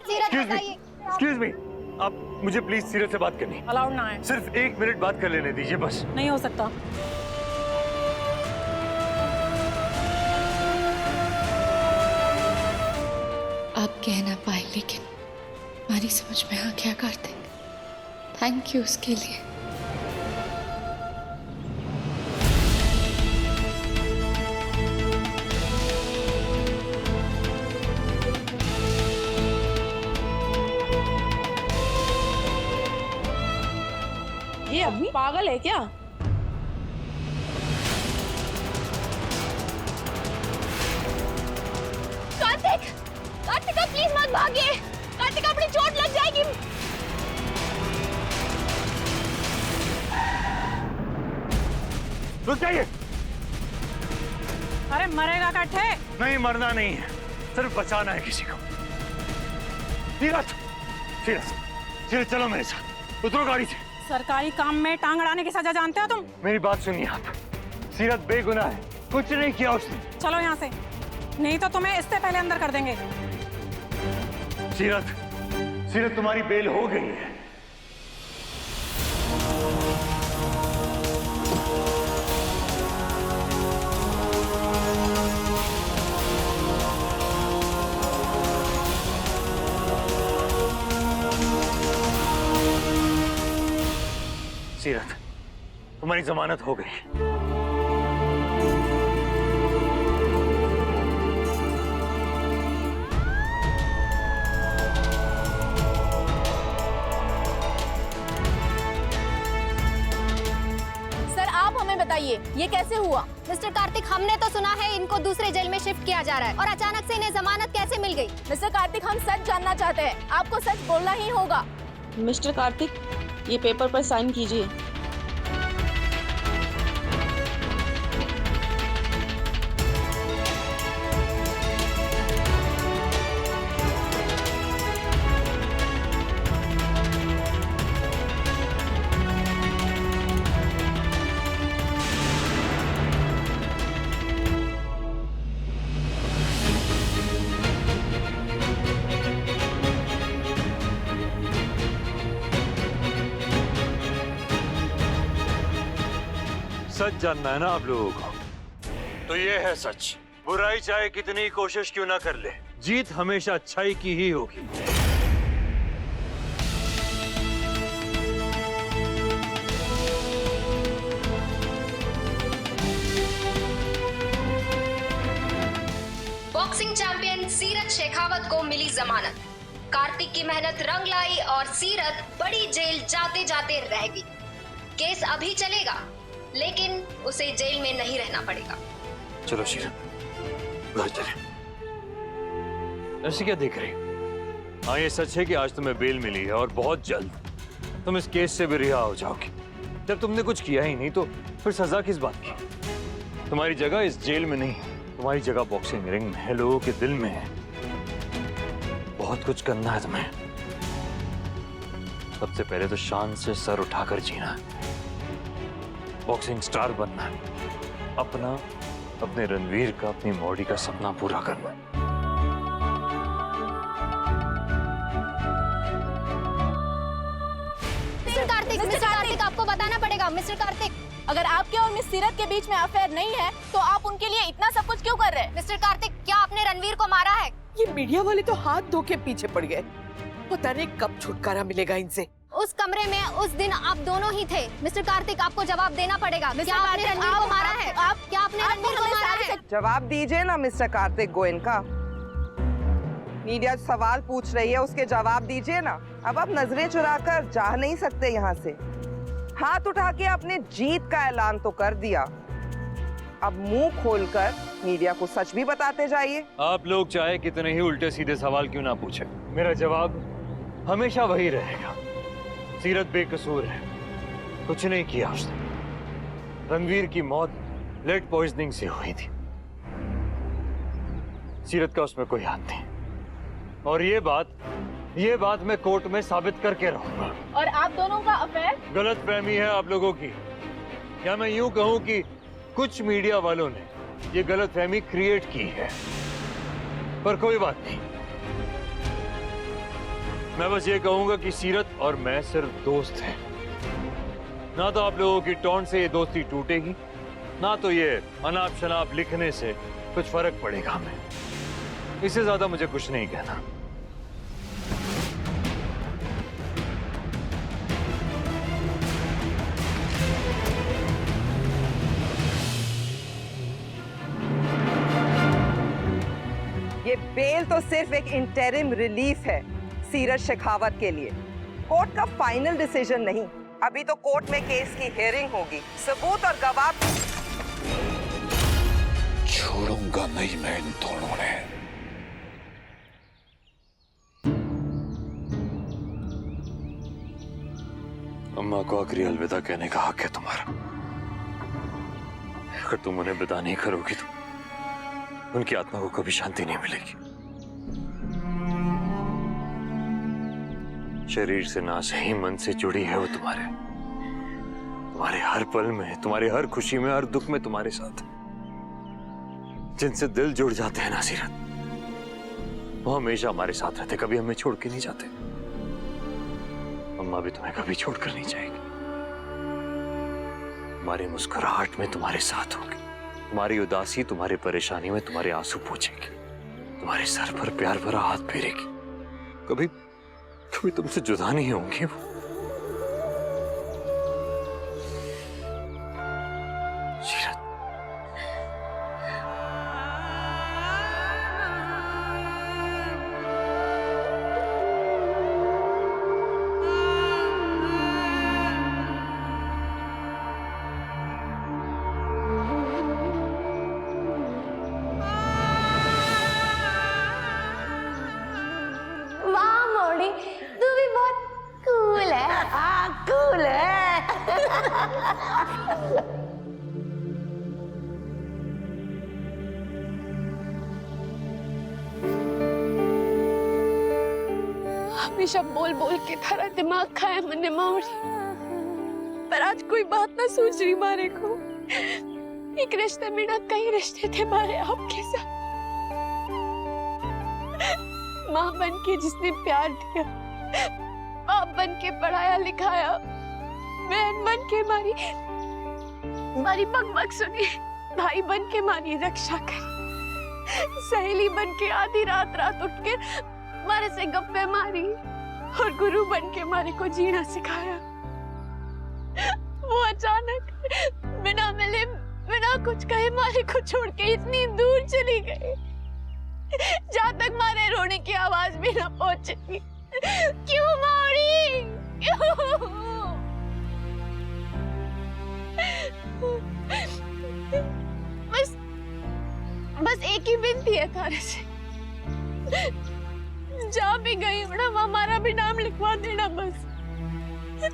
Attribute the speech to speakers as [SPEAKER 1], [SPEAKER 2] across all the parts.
[SPEAKER 1] Excuse me, आप मुझे please सीरत से बात करनी।
[SPEAKER 2] अलाउड ना है।
[SPEAKER 1] सिर्फ 1 मिनट बात कर लेने दीजिए बस।
[SPEAKER 2] नहीं हो सकता।
[SPEAKER 3] आप कह ना पाए लेकिन हमारी समझ में आ गया कार्तिक। थैंक यू उसके लिए।
[SPEAKER 2] ये अभी पागल है क्या?
[SPEAKER 4] कार्तिक, कार्तिक आप प्लीज मत भागिए। कार्तिक अपनी चोट लग जाएगी।
[SPEAKER 1] रुक जाइए।
[SPEAKER 2] अरे मरेगा कट्ठे।
[SPEAKER 1] नहीं, मरना नहीं है, सिर्फ बचाना है किसी को। सीरत, सीरत, सीरत चलो मेरे साथ, उतरो गाड़ी से।
[SPEAKER 2] सरकारी काम में टांग अड़ाने की सजा जानते हो तुम?
[SPEAKER 1] मेरी बात सुनिए आप, सीरत बेगुनाह है, कुछ नहीं किया उसने।
[SPEAKER 2] चलो यहाँ से, नहीं तो तुम्हें इससे पहले अंदर कर देंगे।
[SPEAKER 1] सीरत, सीरत तुम्हारी बेल हो गई है। सीरत, तुम्हारी जमानत हो गई।
[SPEAKER 4] बताइए ये कैसे हुआ? मिस्टर कार्तिक, हमने तो सुना है इनको दूसरे जेल में शिफ्ट किया जा रहा है और अचानक से इन्हें जमानत कैसे मिल गई? मिस्टर कार्तिक, हम सच जानना चाहते हैं, आपको सच बोलना ही होगा।
[SPEAKER 5] मिस्टर कार्तिक, ये पेपर पर साइन कीजिए।
[SPEAKER 1] सच जानना है ना आप लोगों को, तो ये है सच। बुराई चाहे कितनी कोशिश क्यों ना कर ले, जीत हमेशा अच्छाई की ही होगी।
[SPEAKER 4] बॉक्सिंग चैंपियन सीरत शेखावत को मिली जमानत। कार्तिक की मेहनत रंग लाई और सीरत बड़ी जेल जाते जाते रह गई। केस अभी चलेगा, लेकिन उसे जेल में नहीं रहना पड़ेगा।
[SPEAKER 1] चलो सीरत, घर चले। ऐसे क्या देख रही? हाँ, ये सच है कि आज तुम्हें बेल मिली है और बहुत जल्द तुम इस केस से भी रिहा हो जाओगे। जब तुमने कुछ किया ही नहीं तो फिर सजा किस बात की? तुम्हारी जगह इस जेल में नहीं, तुम्हारी जगह बॉक्सिंग रिंग में है, लोगों के दिल में है। बहुत कुछ करना है तुम्हें। सबसे पहले तो शान से सर उठाकर जीना है, बॉक्सिंग स्टार बनना है, अपना, अपने रणवीर का, अपनी मॉडी का सपना पूरा करना है।
[SPEAKER 4] मिस्टर कार्तिक, आपको बताना पड़ेगा। मिस्टर कार्तिक, अगर आपके और मिस सीरत के बीच में अफेयर नहीं है, तो आप उनके लिए इतना सब कुछ क्यों कर रहे हैं? मिस्टर कार्तिक, क्या आपने रणवीर को मारा है?
[SPEAKER 6] ये मीडिया वाले तो हाथ धो के पीछे पड़ गए। पता नहीं कब छुटकारा मिलेगा इनसे।
[SPEAKER 4] उस कमरे में उस दिन आप दोनों ही थे। मिस्टर कार्तिक, आपको जवाब देना पड़ेगा। क्या आपने रणवीर को मारा है? क्या आपने रणवीर को मारा है?
[SPEAKER 6] जवाब दीजिए ना मिस्टर कार्तिक गोयनका। मीडिया सवाल पूछ रही है, उसके जवाब दीजिए ना। अब आप नजरें चुराकर जा नहीं सकते यहाँ से। हाथ उठा के आपने जीत का ऐलान तो कर दिया, अब मुंह खोलकर मीडिया को सच भी बताते जाइए।
[SPEAKER 1] आप लोग चाहे कितने ही उल्टे सीधे सवाल क्यों ना पूछे, मेरा जवाब हमेशा वही रहेगा। सीरत बेकसूर है, कुछ नहीं किया उसने। रणवीर की मौत लेड पॉइजनिंग से हुई थी, सीरत का उसमें कोई हाथ नहीं। और ये बात मैं कोर्ट में साबित करके रहूंगा।
[SPEAKER 4] और आप दोनों का अफेयर?
[SPEAKER 1] गलत फहमी है आप लोगों की, या मैं यूं कहूं कि कुछ मीडिया वालों ने ये गलत फहमी क्रिएट की है। पर कोई बात नहीं, मैं बस ये कहूंगा कि सीरत और मैं सिर्फ दोस्त हैं। ना तो आप लोगों की टोन से ये दोस्ती टूटेगी, ना तो ये अनाप शनाप लिखने से कुछ फर्क पड़ेगा हमें। इससे ज्यादा मुझे कुछ नहीं कहना।
[SPEAKER 6] ये बेल तो सिर्फ एक इंटरिम रिलीफ है सीरत शेखावत के लिए, कोर्ट का फाइनल डिसीजन नहीं। अभी तो कोर्ट में केस की हियरिंग होगी, सबूत और गवाह।
[SPEAKER 7] छोड़ूंगा नहीं मैं इन दोनों ने।
[SPEAKER 1] अम्मा को आखिरी अलविदा कहने का हक है तुम्हारा। अगर तुम उन्हें विदा नहीं करोगी तो उनकी आत्मा को कभी शांति नहीं मिलेगी। शरीर से ना सही मन से जुड़ी है वो तुम्हारे हर पल में, तुम्हारे हर खुशी में, हर दुख में तुम्हारे साथ। जिनसे दिल जुड़ जाते हैं ना सीरत, वो हमेशा हमारे साथ रहते, कभी हमें छोड़ के नहीं जाते। अम्मा भी तुम्हें कभी छोड़कर नहीं जाएगी। तुम्हारी मुस्कुराहट में तुम्हारे साथ होगी, तुम्हारी उदासी, तुम्हारी परेशानी में तुम्हारे आंसू पोंछेगी, तुम्हारे सर पर प्यार भरा हाथ फेरेगी। कभी कभी तुमसे जुदा नहीं होंगी वो। सीरत,
[SPEAKER 8] वाह मोड़ी, तू भी बहुत कूल है। हाँ कूल है।
[SPEAKER 3] हमेशा बोल बोल के थारा दिमाग खाया मैंने मावड़ी, पर आज कोई बात ना सोच रही मारे को। एक रिश्ते में ना कई रिश्ते थे मारे आपके साथ। माँ बन के जिसने प्यार दिया, बाप बन के पढ़ाया लिखाया, बहन बन के मारी बकबक सुनी, भाई बन के मारी रक्षा करी, सहेली बन के आधी रात उठ के मारे से गप्पे मारी, और गुरु बन के मारे को जीना सिखाया। वो अचानक बिना मिले बिना कुछ कहे मारे को छोड़ के इतनी दूर चली गई, जहाँ तक मारे रोने की आवाज भी ना पहुंचेगी। क्यों मारी, क्यों? बस एक ही विनती है थारे से, जहाँ भी गई हो ना हमारा भी नाम लिखवा देना बस,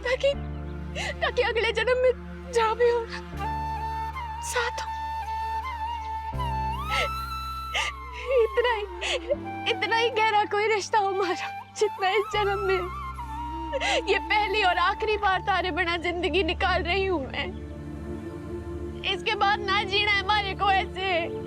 [SPEAKER 3] ताकि अगले जन्म में जहाँ भी हो साथ हो। इतना ही गहरा कोई रिश्ता हो हमारा जितना इस जन्म में। ये पहली और आखिरी बार तारे बिना जिंदगी निकाल रही हूँ मैं। इसके बाद ना जीना है हमारे को ऐसे।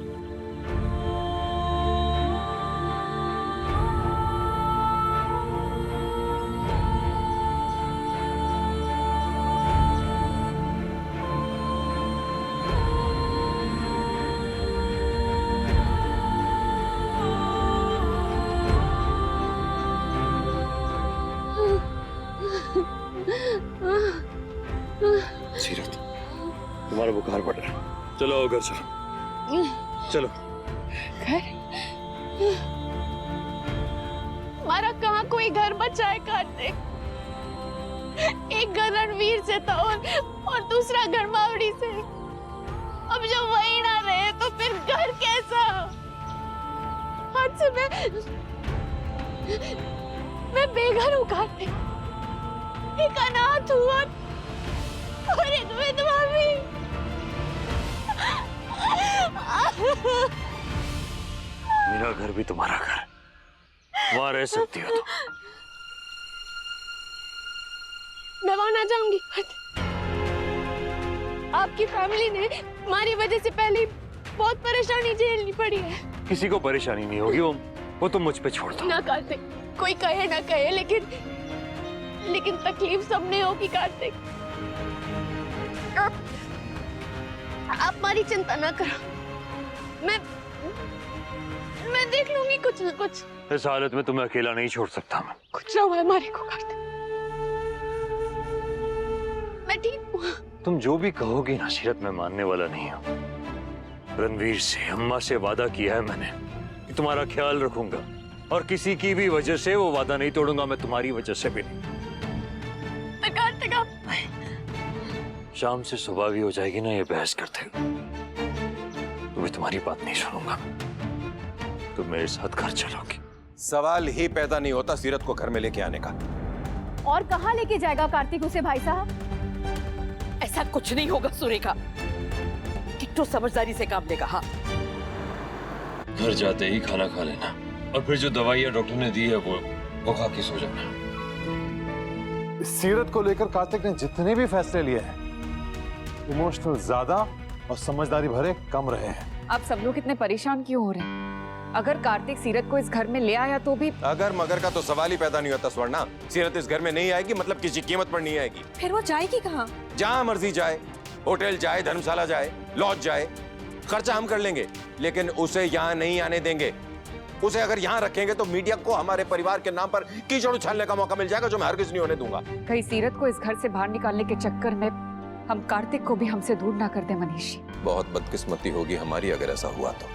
[SPEAKER 1] सीरत, तुम्हारा बुखार बढ़ रहा है, चलो घर चलो, चलो।
[SPEAKER 3] घर? हमारा कहाँ कोई घर बचा है कार्तिक? एक घर रणवीर से था और दूसरा घर मावड़ी से। अब जब वही ना रहे तो फिर घर कैसा? आज से मैं बेघर हूँ कार्तिक, एक अनाथ हूँ और एक विधवा भी।
[SPEAKER 1] मेरा घर भी तुम्हारा घर, वहां रह सकती हो तुम।
[SPEAKER 3] मैं वहां ना जाऊंगी। आपकी फैमिली ने हमारी वजह से पहले बहुत परेशानी झेलनी पड़ी है।
[SPEAKER 1] किसी को परेशानी नहीं होगी, वो वो तुम मुझ पे छोड़ दो।
[SPEAKER 3] ना कार्तिक, कोई कहे ना कहे, लेकिन तकलीफ सबने होगी कार्तिक। आप हमारी चिंता ना करो, मैं देख लूंगी कुछ ना कुछ।
[SPEAKER 1] इस हालत में तुम्हें अकेला नहीं छोड़ सकता मैं।
[SPEAKER 3] कुछ ना हुआ हमारे को कार्तिक, मैं ठीक हूँ।
[SPEAKER 1] तुम जो भी कहोगी ना सीरत, मैं मानने वाला नहीं हूँ। रणवीर से, अम्मा से वादा किया है मैंने कि तुम्हारा ख्याल रखूंगा, और किसी की भी वजह से वो वादा नहीं तोड़ूंगा, मैं तुम्हारी वजह से भी नहीं।
[SPEAKER 3] कार्तिक आप
[SPEAKER 1] शाम से सुबह भी हो जाएगी ना ये बहस करते हुए, तो भी तुम्हारी बात नहीं सुनूंगा। तुम मेरे साथ घर चलोगी।
[SPEAKER 9] सवाल ही पैदा नहीं होता सीरत को घर में लेके आने का।
[SPEAKER 10] और कहाँ लेके जाएगा कार्तिक उसे भाई साहब?
[SPEAKER 11] ऐसा कुछ नहीं होगा सुरेखा, किट्टू समझदारी से काम लेगा। हाँ,
[SPEAKER 1] घर जाते ही खाना खा लेना, और फिर जो दवाइयाँ डॉक्टर ने दी है वो खा के सो जाना।
[SPEAKER 12] सीरत को लेकर कार्तिक ने जितने भी फैसले लिए हैं, इमोशनल ज्यादा और समझदारी भरे कम रहे हैं।
[SPEAKER 10] आप सब लोग इतने परेशान क्यों हो रहे हैं? अगर कार्तिक सीरत को इस घर में ले आया तो भी
[SPEAKER 9] अगर मगर का तो सवाल ही पैदा नहीं होता स्वर्णा। सीरत इस घर में नहीं आएगी मतलब किसी कीमत पर नहीं आएगी।
[SPEAKER 10] फिर वो जाएगी कहाँ?
[SPEAKER 9] जहाँ मर्जी जाए, होटल जाए, धर्मशाला जाए, लॉज जाए, खर्चा हम कर लेंगे, लेकिन उसे यहाँ नहीं आने देंगे। उसे अगर यहाँ रखेंगे तो मीडिया को हमारे परिवार के नाम पर कीचड़ उछालने का मौका मिल जाएगा, जो मैं हरगिज नहीं होने दूंगा।
[SPEAKER 10] कहीं सीरत को इस घर से बाहर निकालने के चक्कर में हम कार्तिक को भी हमसे दूर ना कर दे मनीष।
[SPEAKER 9] बहुत बदकिस्मती होगी हमारी अगर ऐसा हुआ तो।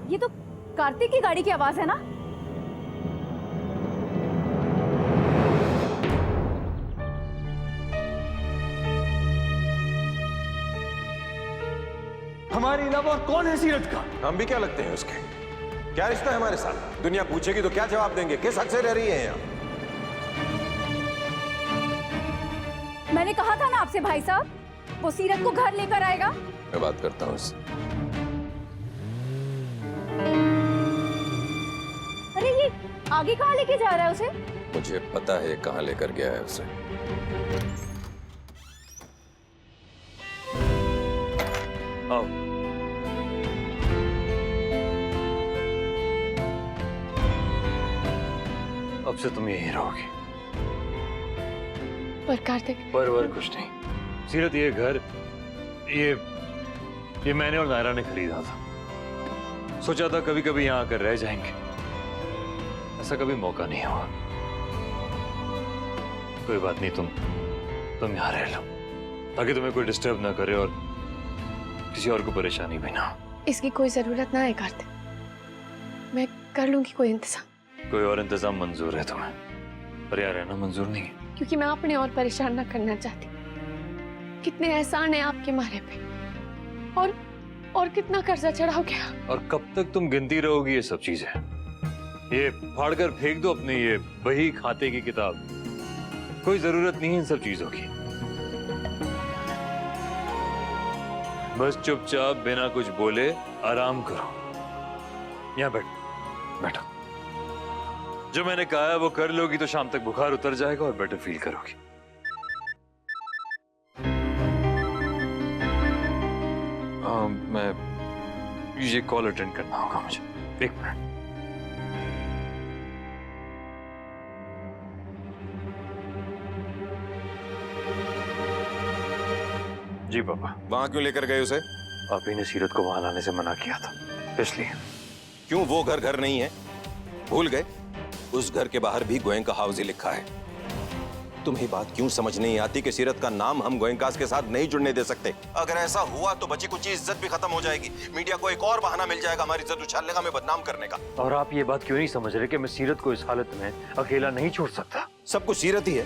[SPEAKER 10] ये तो कार्तिक की गाड़ी की आवाज है ना?
[SPEAKER 1] हमारे अलावा और कौन है सीरत का?
[SPEAKER 9] हम भी क्या लगते हैं उसके? क्या रिश्ता है हमारे साथ? दुनिया पूछेगी तो क्या जवाब देंगे? किस हक से रह रही है यहाँ?
[SPEAKER 10] मैंने कहा था ना आपसे भाई साहब, वो सीरत को घर लेकर आएगा।
[SPEAKER 9] मैं बात करता हूँ उससे।
[SPEAKER 10] अरे ये आगे कहाँ लेके जा रहा है उसे?
[SPEAKER 9] मुझे पता है कहाँ लेकर गया है उसे।
[SPEAKER 1] आओ। अब से तुम यहीं रहोगी।
[SPEAKER 3] पर कार्तिक,
[SPEAKER 1] पर कुछ नहीं सीरत, ये घर ये मैंने और नायरा ने खरीदा था। सोचा था कभी कभी यहाँ आकर रह जाएंगे, ऐसा कभी मौका नहीं हुआ। कोई बात नहीं, तुम यहाँ रह लो ताकि तुम्हें कोई डिस्टर्ब ना करे और किसी और को परेशानी भी ना हो।
[SPEAKER 3] इसकी कोई जरूरत ना है कार्तिक, मैं कर लूंगी कोई इंतजाम।
[SPEAKER 1] कोई और इंतजाम मंजूर है तुम्हें, पर यहाँ रहना मंजूर नहीं है।
[SPEAKER 3] क्योंकि मैं अपने और परेशान ना करना चाहती। कितने एहसान है आपके मारे पे, और कितना कर्जा चढ़ाओगे आप?
[SPEAKER 1] और कब तक तुम गिनती रहोगी ये सब चीजें? ये फाड़ कर फेंक दो अपने ये बही खाते की किताब। कोई जरूरत नहीं है इन सब चीजों की। बस चुपचाप बिना कुछ बोले आराम करो। यहाँ बैठो। जो मैंने कहा है वो कर लोगी तो शाम तक बुखार उतर जाएगा और बेटर फील करोगी। मैं ये कॉल अटेंड करना होगा मुझे। एक मिनट। जी पापा।
[SPEAKER 9] वहां क्यों लेकर गए उसे?
[SPEAKER 1] आप ही ने सीरत को वहां लाने से मना किया था, इसलिए।
[SPEAKER 9] क्यों? वो घर नहीं है? भूल गए? उस घर के बाहर भी गोयनका हाउस ही लिखा है। तुम्हें बात क्यों समझ नहीं आती कि सीरत का नाम हम गोयनकास के साथ नहीं जुड़ने दे सकते? अगर ऐसा हुआ तो बची कुछ इज्जत भी खत्म हो जाएगी। मीडिया को एक और बहाना मिल जाएगा हमारी इज्जत उछालने का, हमें बदनाम करने का।
[SPEAKER 1] और आप ये बात क्यों नहीं समझ रहे कि मैं सीरत को इस हालत में अकेला नहीं छोड़ सकता?
[SPEAKER 9] सब कुछ सीरत ही है।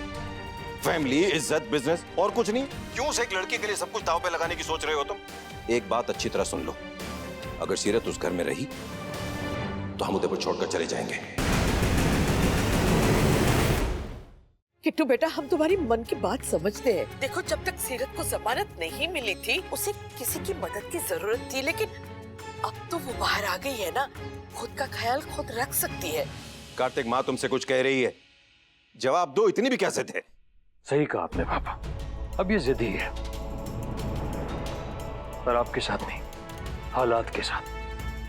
[SPEAKER 9] फैमिली, इज्जत, बिजनेस, और कुछ नहीं। क्यों से एक लड़की के लिए सब कुछ दांव पे लगाने की सोच रहे हो तुम? एक बात अच्छी तरह सुन लो, अगर सीरत उस घर में रही तो हम उदयपुर छोड़कर चले जाएंगे।
[SPEAKER 11] किट्टू बेटा, हम तुम्हारी मन की बात समझते हैं। देखो, जब तक सीरत को जमानत नहीं मिली थी उसे किसी की मदद की जरूरत थी, लेकिन अब तो वो बाहर आ गई है ना, खुद का ख्याल खुद रख सकती है।
[SPEAKER 9] कार्तिक, माँ तुमसे कुछ कह रही है, जवाब दो। इतनी भी कैसे थे?
[SPEAKER 1] सही कहा आपने पापा, अब ये जिद ही है, पर आपके साथ नहीं, हालात के साथ।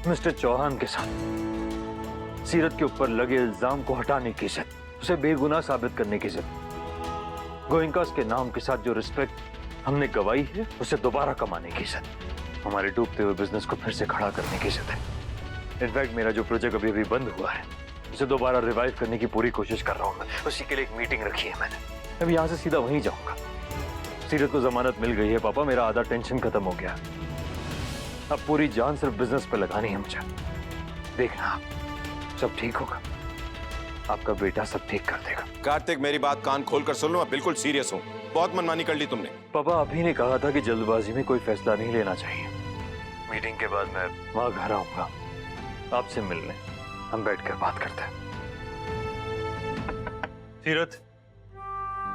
[SPEAKER 1] मिस्टर चौहान के साथ सीरत के ऊपर लगे इल्जाम को हटाने की जिद, उसे बेगुनाह साबित करने की जिद, गोयनकास के नाम के साथ जो रिस्पेक्ट हमने गवाई है उसे दोबारा कमाने की जिद, हमारे डूबते हुए बिजनेस को फिर से खड़ा करने की जिद है। इनफैक्ट मेरा जो प्रोजेक्ट अभी बंद हुआ है उसे दोबारा रिवाइव करने की पूरी कोशिश कर रहा हूँ मैं। उसी के लिए एक मीटिंग रखी है मैंने। अब यहाँ से सीधा वहीं जाऊंगा। सीरत को जमानत मिल गई है पापा, मेरा आधा टेंशन खत्म हो गया। अब पूरी जान सिर्फ बिजनेस पे लगानी है मुझे। देखना आप, सब ठीक होगा, आपका बेटा सब ठीक कर देगा।
[SPEAKER 9] कार्तिक, मेरी बात कान खोलकर सुन लो, मैं बिल्कुल सीरियस हूँ। बहुत मनमानी कर ली तुमने।
[SPEAKER 1] पापा अभी ने कहा था कि जल्दबाजी में कोई फैसला नहीं लेना चाहिए। मीटिंग के बाद मैं वहां घर आऊंगा आपसे मिलने, हम बैठकर बात करते हैं।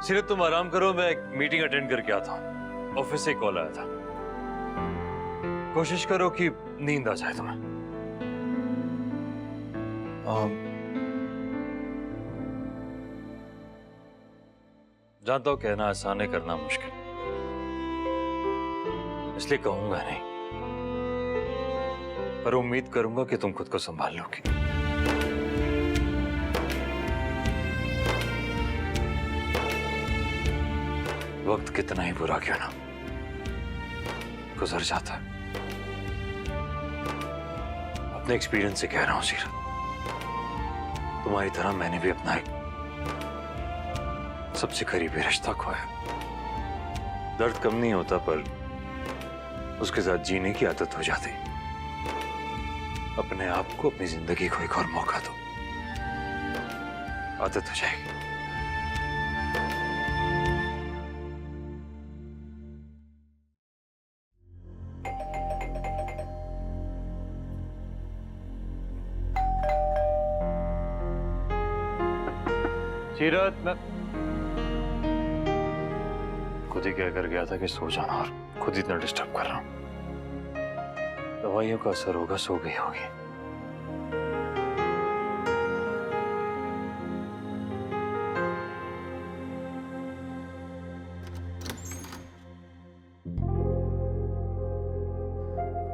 [SPEAKER 1] सीरत तुम आराम करो, मैं एक मीटिंग अटेंड करके आता हूँ। ऑफिस से कॉल आया था, कोशिश करो कि नींद आ जाए तुम्हें। जानता हूं कहना आसान है, करना मुश्किल, इसलिए कहूंगा नहीं, पर उम्मीद करूंगा कि तुम खुद को संभाल लोगी। वक्त कितना ही बुरा क्यों ना गुजर जाता है। अपने एक्सपीरियंस से कह रहा हूं सीरत, तुम्हारी तरह मैंने भी अपना एक सबसे करीबी रिश्ता खोया। दर्द कम नहीं होता, पर उसके साथ जीने की आदत हो जाती। अपने आप को, अपनी जिंदगी को एक और मौका दो, आदत हो जाएगी। सीरत, मैं खुद ही कहकर गया था कि सो जाना, और खुद इतना डिस्टर्ब कर रहा हूं। दवाइयों का असर होगा, सो गई होगी।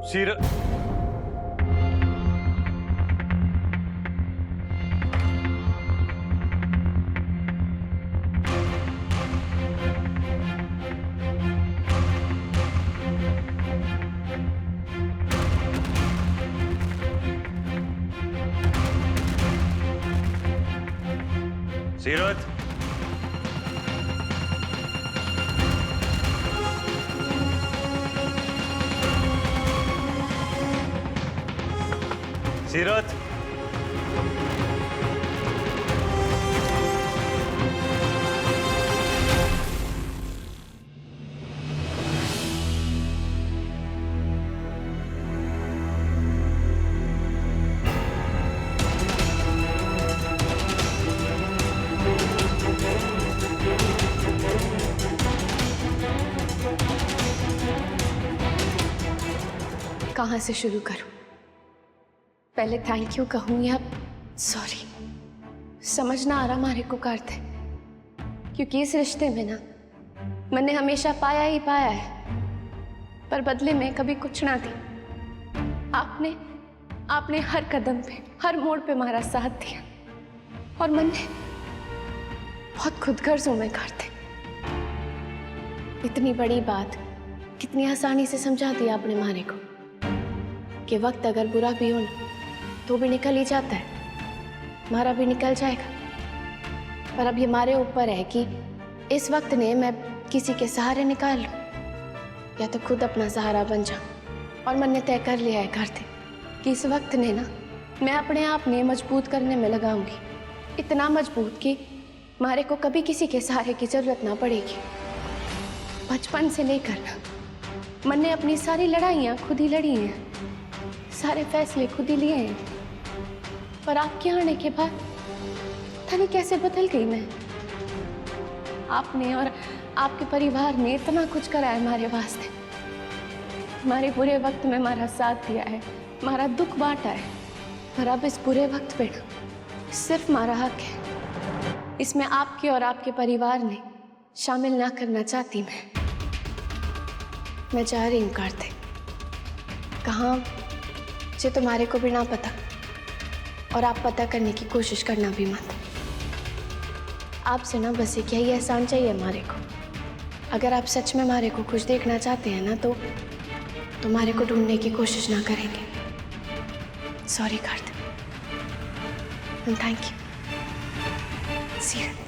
[SPEAKER 1] सीरत, सीरत, सीरत,
[SPEAKER 3] कहाँ से शुरू करूं? पहले थैंक यू कहूं या सॉरी? समझ ना आ रहा मारे को करते, क्योंकि इस रिश्ते में ना मैंने हमेशा पाया ही पाया है, पर बदले में कभी कुछ ना दी। आपने हर कदम पे, हर मोड़ पे हमारा साथ दिया, और मैंने बहुत खुदगर्ज हूं मैं करते। इतनी बड़ी बात कितनी आसानी से समझा दिया आपने मारे को कि वक्त अगर बुरा भी हो ना तो भी निकल ही जाता है, हमारा भी निकल जाएगा। पर अब ये हमारे ऊपर है कि इस वक्त ने मैं किसी के सहारे निकाल लूं या तो खुद अपना सहारा बन जाऊं। और मैंने तय कर लिया है करते कि इस वक्त ने ना मैं अपने आप ने मजबूत करने में लगाऊंगी, इतना मजबूत कि हमारे को कभी किसी के सहारे की जरूरत ना पड़ेगी। बचपन से लेकर ना मैंने अपनी सारी लड़ाइयाँ खुद ही लड़ी हैं, सारे फैसले खुद ही लिए हैं, पर आपके आने के बाद पता नहीं कैसे बदल गई मैं। आपने और आपके परिवार ने इतना कुछ करा है हमारे वास्ते, हमारे बुरे वक्त में हमारा साथ दिया है, हमारा दुख बांटा है, पर अब इस बुरे वक्त पे सिर्फ हमारा हक है, इसमें आपके और आपके परिवार ने शामिल ना करना चाहती मैं जा रही हूँ कार्तिक। कहाँ मुझे तुम्हारे को भी ना पता, और आप पता करने की कोशिश करना भी मत। आपसे ना बस एक यही एहसान चाहिए मारे को। अगर आप सच में मारे को खुश देखना चाहते हैं ना, तो तुम्हारे को ढूंढने की कोशिश ना करेंगे। Sorry Kartik, and thank you सीरत।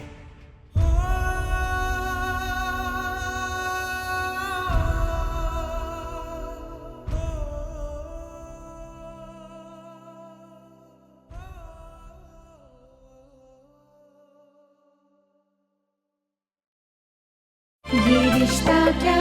[SPEAKER 8] ये रिश्ता क्या